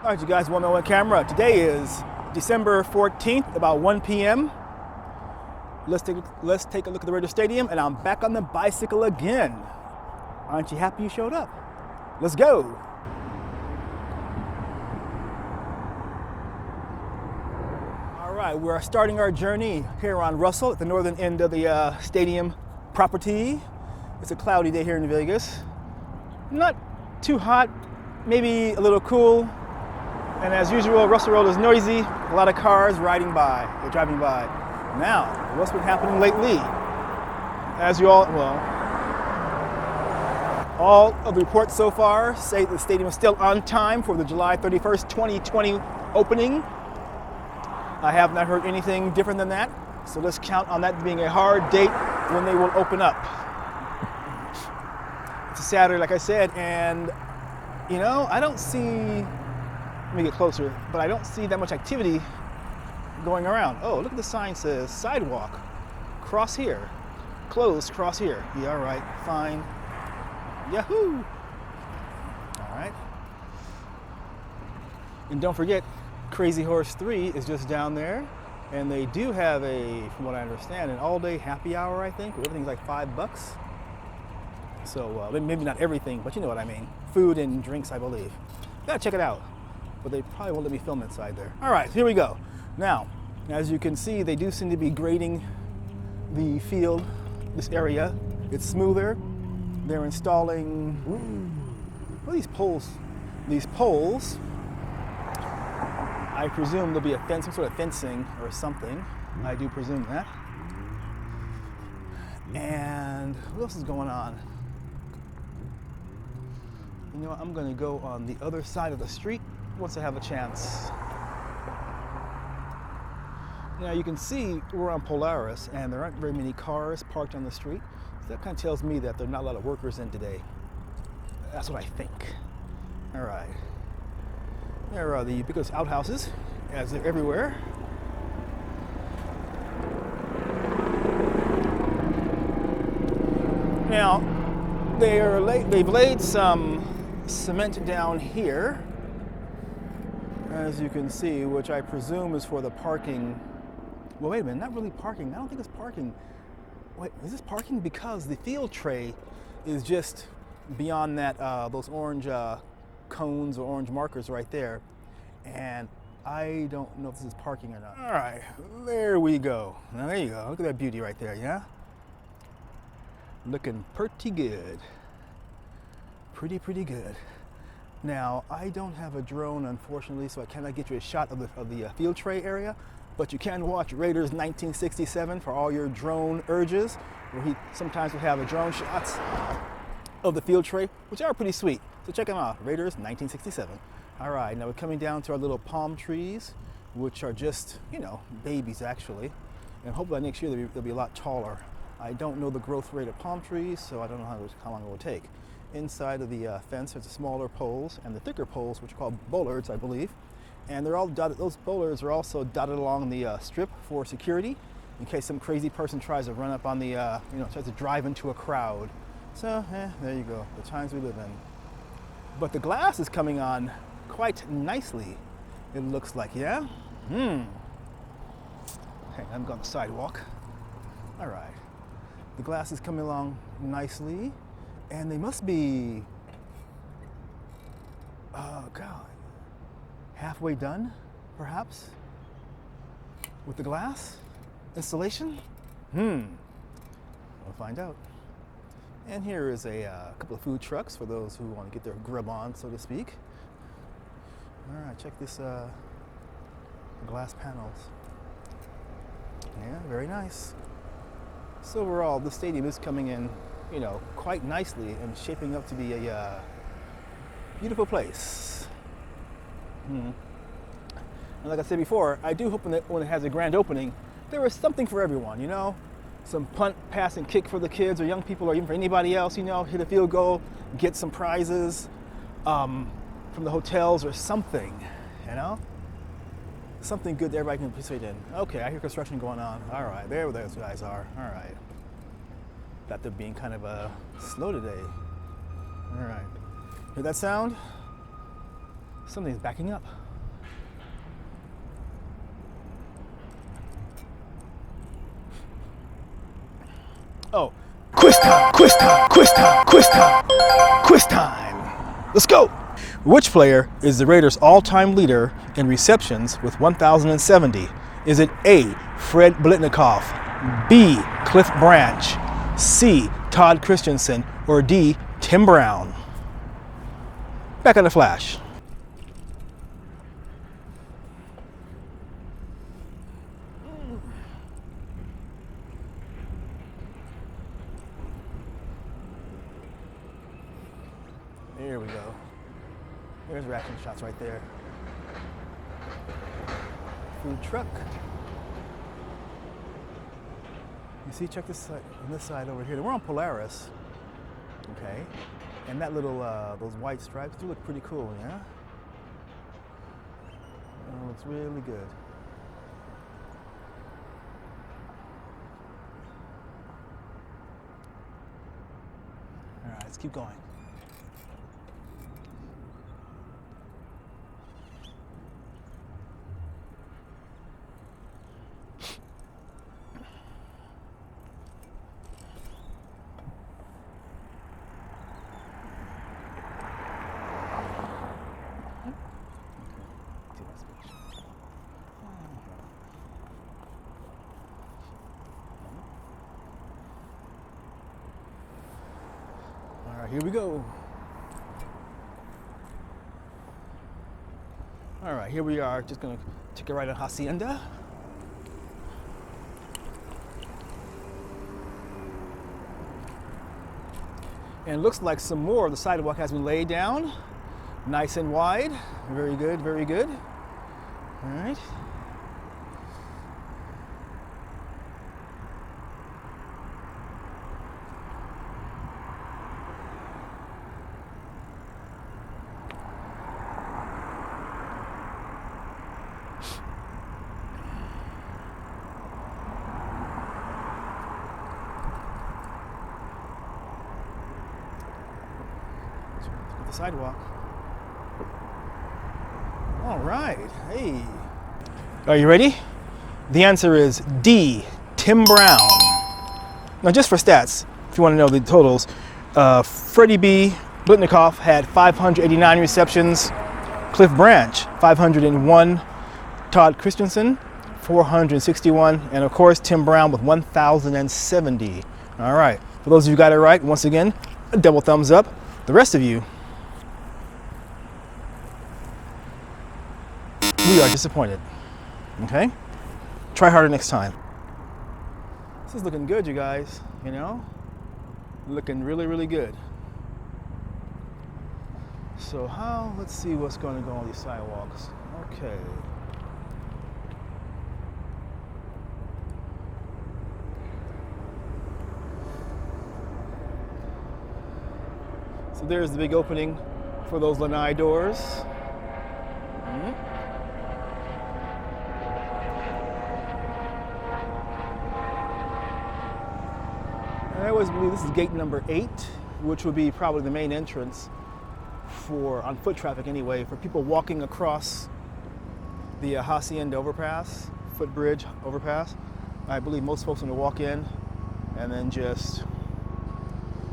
All right, you guys, OneManOneCamera. Today is December 14th, about 1 p.m. Let's take a look at the Raiders Stadium, and I'm back on the bicycle again. Aren't you happy you showed up? Let's go. All right, we're starting our journey here on Russell at the northern end of the stadium property. It's a cloudy day here in Vegas. Not too hot, maybe a little cool. And as usual, Russell Road is noisy, a lot of cars driving by. Now, what's been happening lately? As you all of the reports so far say the stadium is still on time for the July 31st, 2020 opening. I have not heard anything different than that, so let's count on that being a hard date when they will open up. It's a Saturday, like I said, and you know, I don't see, let me get closer, but I don't see that much activity going around. Oh, look at the sign says Sidewalk, cross here, closed, cross here. Yeah, all right, fine. Yahoo! All right. And don't forget, Crazy Horse 3 is just down there, and they do have a, from what I understand, an all-day happy hour, I think, where everything's like $5. So maybe not everything, but you know what I mean. Food and drinks, I believe. Gotta check it out. But they probably won't let me film inside there. All right, here we go. Now, as you can see, they do seem to be grading the field, this area. It's smoother. They're installing, what are these poles? These poles, I presume there'll be a fence, some sort of fencing or something. I do presume that. And what else is going on? You know what, I'm gonna go on the other side of the street once I have a chance. Now you can see we're on Polaris and there aren't very many cars parked on the street. So that kind of tells me that there are not a lot of workers in today. That's what I think. All right. There are the ubiquitous outhouses, as they're everywhere. Now, they've laid some cement down here, as you can see, which I presume is for the parking. Well, wait a minute, not really parking. I don't think it's parking. Wait, is this parking? Because the field tray is just beyond that, those orange cones or orange markers right there. And I don't know if this is parking or not. All right, there we go. Now there you go, look at that beauty right there, yeah? Looking pretty good. Pretty good. Now, I don't have a drone, unfortunately, so I cannot get you a shot of the field tray area, but you can watch Raiders 1967 for all your drone urges, where he sometimes will have a drone shots of the field tray, which are pretty sweet. So check them out, Raiders 1967. All right, now we're coming down to our little palm trees, which are just, you know, babies actually. And hopefully next year they'll be a lot taller. I don't know the growth rate of palm trees, so I don't know how long it will take. Inside of the fence, there's the smaller poles and the thicker poles, which are called bollards, I believe. And they're all dotted, those bollards are also dotted along the strip for security, in case some crazy person tries to run up on the, tries to drive into a crowd. So, there you go, the times we live in. But the glass is coming on quite nicely, it looks like, yeah? Hey, I'm going to Sidewalk. All right. The glass is coming along nicely, and they must be, oh God, halfway done, perhaps, with the glass installation? We'll find out. And here is a couple of food trucks for those who want to get their grub on, so to speak. All right, check this glass panels. Yeah, very nice. So overall, the stadium is coming in, you know, quite nicely and shaping up to be a beautiful place. And like I said before, I do hope that when it has a grand opening, there is something for everyone, you know? Some punt, pass, and kick for the kids or young people or even for anybody else, you know, hit a field goal, get some prizes from the hotels or something, you know? Something good that everybody can participate in. Okay, I hear construction going on. All right, there those guys are. All right. Got them being kind of slow today. All right. Hear that sound? Something's backing up. Oh, quiz time, quiz time, quiz time, quiz time, quiz time. Let's go. Which player is the Raiders' all-time leader in receptions with 1,070? Is it A, Fred Blitnikoff, B, Cliff Branch, C, Todd Christensen, or D, Tim Brown? Back on the flash. There we go. There's reaction shots right there. Food truck. You see, check this side, on this side over here. We're on Polaris, okay? And that little, those white stripes do look pretty cool, yeah? Oh, looks really good. All right, let's keep going. All right, here we go. All right, here we are. Just gonna take a ride on Hacienda. And it looks like some more of the sidewalk has been laid down. Nice and wide. Very good, very good. All right. The sidewalk. All right, hey. Are you ready? The answer is D, Tim Brown. Now just for stats, if you want to know the totals, Freddie B. Blitnikoff had 589 receptions, Cliff Branch, 501, Todd Christensen, 461, and of course Tim Brown with 1,070. All right, for those of you who got it right, once again, a double thumbs up. The rest of you, we are disappointed, okay? Try harder next time. This is looking good, you guys, you know? Looking really, really good. So let's see what's going to go on these sidewalks. Okay. So there's the big opening for those lanai doors. I always believe this is gate number 8, which would be probably the main entrance on foot traffic anyway, for people walking across the Hacienda overpass, footbridge overpass. I believe most folks are going to walk in and then just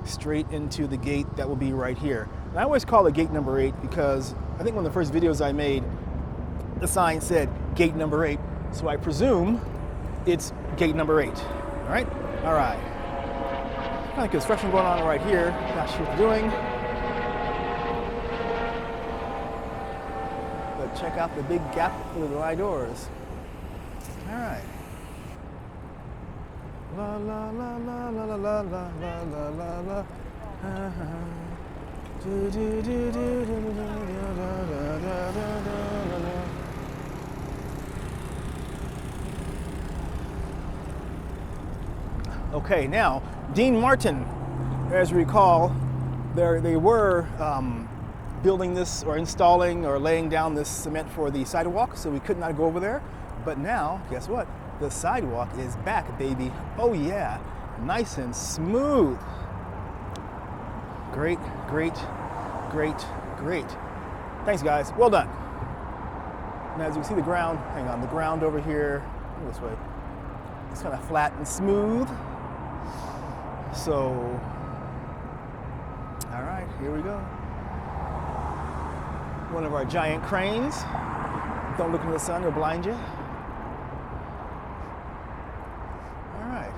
straight into the gate that will be right here. And I always call it gate number 8 because I think one of the first videos I made, the sign said gate number 8. So I presume it's gate number 8. All right? All right. Kind of construction going on right here. Not sure what they're doing. But check out the big gap for the lanai doors. All right. La la la la la la la la la la la. Okay, now Dean Martin, as you recall, they were building this or installing or laying down this cement for the sidewalk, so we could not go over there. But now, guess what? The sidewalk is back, baby. Oh yeah, nice and smooth. Great, great, great, great. Thanks, guys. Well done. Now, as you can see, the ground, hang on, the ground over here, this way, it's kind of flat and smooth. So, all right, here we go. One of our giant cranes. Don't look into the sun, it'll blind you. All right.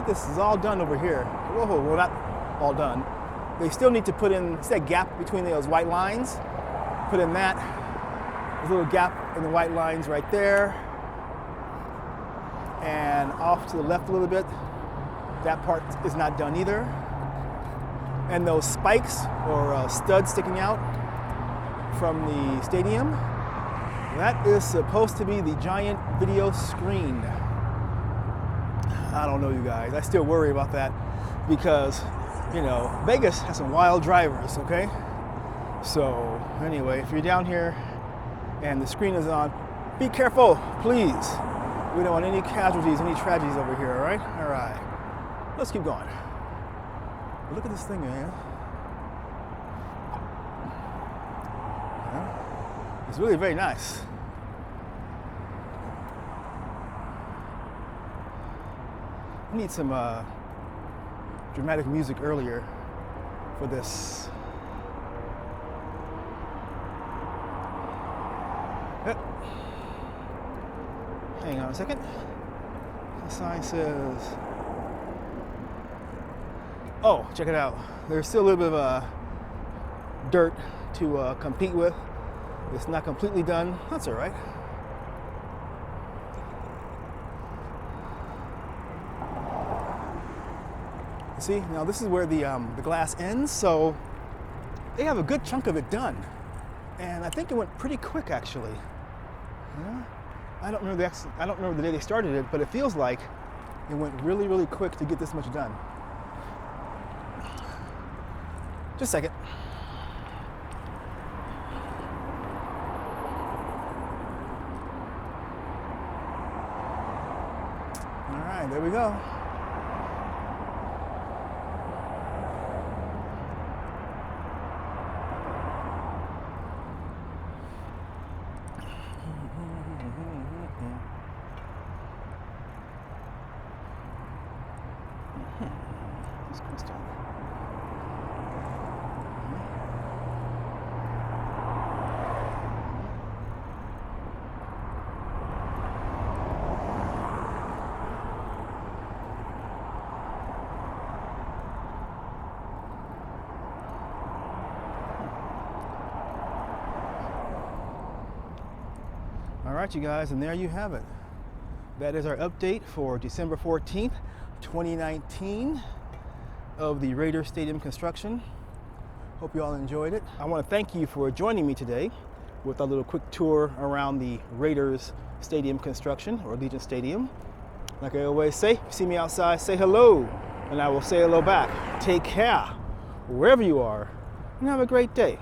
This is all done over here. Whoa, well, not all done. They still need to put in, see that gap between those white lines? Put in that. There's a little gap in the white lines right there. And off to the left a little bit. That part is not done either. And those spikes or studs sticking out from the stadium, that is supposed to be the giant video screen. I don't know, you guys. I still worry about that because, you know, Vegas has some wild drivers, okay? So, anyway, if you're down here and the screen is on, be careful, please. We don't want any casualties, any tragedies over here, all right? All right. Let's keep going. Look at this thing, man. It's really very nice. I need some dramatic music earlier for this. Hang on a second. The sign says, oh, check it out. There's still a little bit of dirt to compete with. It's not completely done. That's all right. See, now this is where the glass ends, so they have a good chunk of it done. And I think it went pretty quick, actually. Yeah? I don't remember the day they started it, but it feels like it went really, really quick to get this much done. Just a second. All right, there we go. All right, you guys, and there you have it. That is our update for December 14th, 2019 of the Raiders Stadium Construction. Hope you all enjoyed it. I want to thank you for joining me today with a little quick tour around the Raiders Stadium Construction, or Allegiant Stadium. Like I always say, if you see me outside, say hello, and I will say hello back. Take care, wherever you are, and have a great day.